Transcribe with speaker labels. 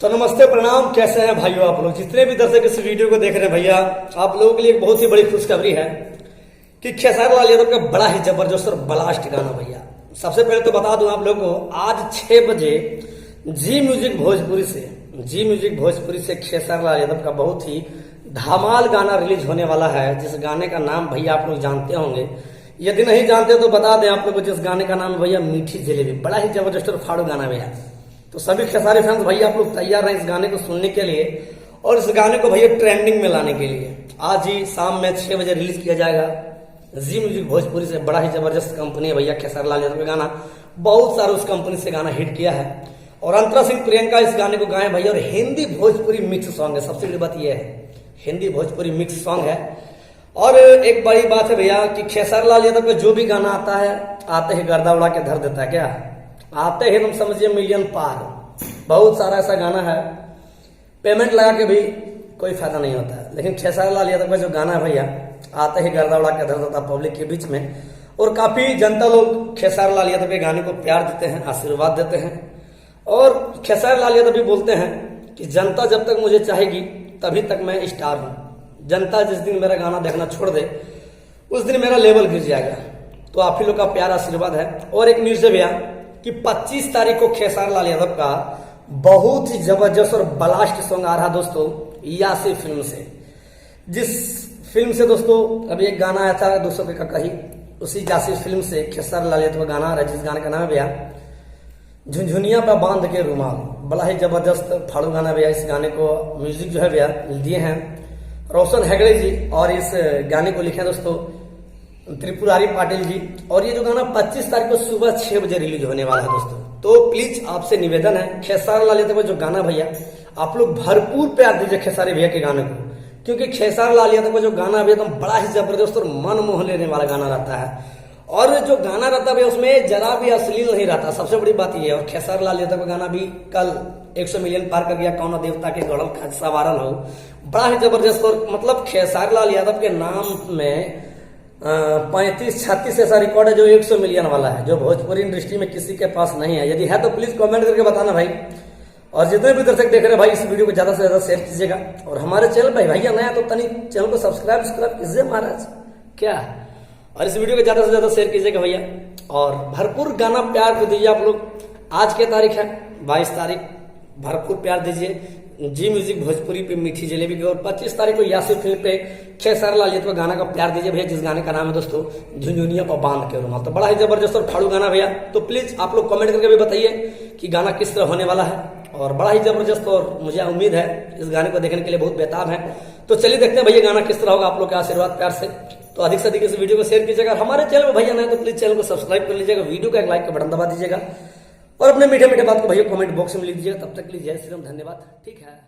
Speaker 1: तो नमस्ते प्रणाम, कैसे हैं भाइयों आप लोग जितने भी दर्शक इस वीडियो को देख रहे हैं। भैया आप लोगों के लिए एक बहुत ही बड़ी खुशखबरी है कि खेसारी लाल यादव का बड़ा ही जबरदस्त और ब्लास्ट गाना। भैया सबसे पहले तो बता दूं आप लोगों को, आज 6 बजे जी म्यूजिक भोजपुरी से खेसारी लाल यादव का बहुत ही धमाल गाना रिलीज होने वाला है, जिस गाने का नाम भैया आप लोग जानते होंगे। यदि नहीं जानते तो बता दें आप लोग को, जिस गाने का नाम भैया मीठी जलेबी। बड़ा ही जबरदस्त और फाड़ू गाना भैया। तो सभी खेसारी फैंस भैया आप लोग तैयार हैं इस गाने को सुनने के लिए और इस गाने को भैया ट्रेंडिंग में लाने के लिए। आज ही शाम में 6 बजे रिलीज किया जाएगा जी म्यूजिक भोजपुरी से। बड़ा ही जबरदस्त कंपनी है भैया खेसारी लाल यादव का गाना, बहुत सारे उस कंपनी से गाना हिट किया है और अंतरा सिंह प्रियंका इस गाने को गाए भैया। और हिंदी भोजपुरी मिक्स सॉन्ग है, सबसे बड़ी बात यह है हिंदी भोजपुरी मिक्स सॉन्ग है। और एक बड़ी बात है भैया कि खेसारी लाल यादव का जो भी गाना आता है, आते ही गर्दा उड़ा के धर देता है। क्या आते ही तुम समझिए मिलियन पार। बहुत सारा ऐसा गाना है, पेमेंट लगा के भी कोई फायदा नहीं होता है, लेकिन खेसारी लाल यादव का जो गाना है भैया, आते ही गर्दा उड़ा के धर देता पब्लिक के बीच में। और काफी जनता लोग खेसारी लाल यादव के गाने को प्यार देते हैं, आशीर्वाद देते हैं। और खेसारी लाल यादव भी बोलते हैं कि जनता जब तक मुझे चाहेगी तभी तक मैं स्टार हूं। जनता जिस दिन मेरा गाना देखना छोड़ दे उस दिन मेरा लेवल गिर जाएगा। तो आप ही लोग का प्यार आशीर्वाद है। और एक न्यूज है भैया कि 25 तारीख को खेसारी लाल यादव का बहुत ही जबरदस्त और ब्लास्ट सॉन्ग आ रहा दोस्तों, यासी फिल्म से। जिस फिल्म से दोस्तों अभी एक गाना आया था 200 के कही, उसी यासी फिल्म से खेसारी लाल यादव का गाना आ रहा है, जिस गाने का नाम है भैया झुनझुनिया पे बांध के रुमाल। बड़ा ही जबरदस्त फाड़ू गाना भैया। इस गाने को म्यूजिक जो है भैया दिए हैं रोशन हेगड़े जी और इस गाने को लिखे हैं दोस्तों त्रिपुरारी पाटिल जी। और ये जो गाना 25 तारीख को सुबह 6 बजे रिलीज होने वाला है दोस्तों। तो प्लीज आपसे निवेदन है, खेसारी लाल यादव का जो गाना भैया आप लोग भरपूर प्यार दीजिए खेसारी भैया के गाने को, क्योंकि खेसारी लाल यादव का जो गाना भैया एकदम बड़ा ही जबरदस्त और मन मोह लेने वाला गाना रहता है। और जो गाना रहता है उसमें जरा भी अश्लील नहीं रहता, सबसे बड़ी बात यह है। और खेसारी लाल यादव का गाना भी कल 100 मिलियन पार कर गया, कौन देवता के गढ़ल खाज सवारन हो। बड़ा ही जबरदस्त। और मतलब खेसारी लाल यादव के नाम में 35-36 ऐसा रिकॉर्ड है जो 100 मिलियन वाला है, जो भोजपुरी इंडस्ट्री में किसी के पास नहीं है। यदि है तो प्लीज कमेंट करके बताना भाई। और जितने भी दर्शक देख रहे हैं भाई, इस वीडियो को ज्यादा से ज्यादा शेयर कीजिएगा। और हमारे चैनल पर भैया नया तो तनी चैनल को सब्सक्राइब कीजिए महाराज क्या। और इस वीडियो को ज्यादा से ज्यादा शेयर कीजिएगा भैया और भरपूर गाना प्यार को दीजिए आप लोग। आज की तारीख है 22 तारीख, भरपूर प्यार दीजिए जी म्यूजिक भोजपुरी पे मीठी जलेबी की। और 25 तारीख को यासी फिल्म पे खेसारी लाल यादव का गाना का प्यार दीजिए भैया, जिस गाने का नाम है दोस्तों झुनझुनिया पर बांध के रुमाल। तो बड़ा ही जबरदस्त और फाड़ू गाना भैया। तो प्लीज आप लोग कमेंट करके भी बताइए कि गाना किस तरह होने वाला है। और बड़ा ही जबरदस्त और मुझे उम्मीद है इस गाने को देखने के लिए बहुत बेताब है। तो चलिए देखते हैं भैया गाना किस तरह होगा, आप लोग के आशीर्वाद प्यार से। तो अधिक से अधिक इस वीडियो को शेयर कीजिएगा। हमारे चैनल पर भैया नए तो प्लीज चैनल को सब्सक्राइब कर लीजिएगा, वीडियो का एक लाइक का बटन दबा दीजिएगा और अपने मीठे मीठे बात को भैया कमेंट बॉक्स में लिख दीजिएगा। तब तक के लिए जय श्री राम, धन्यवाद। ठीक है।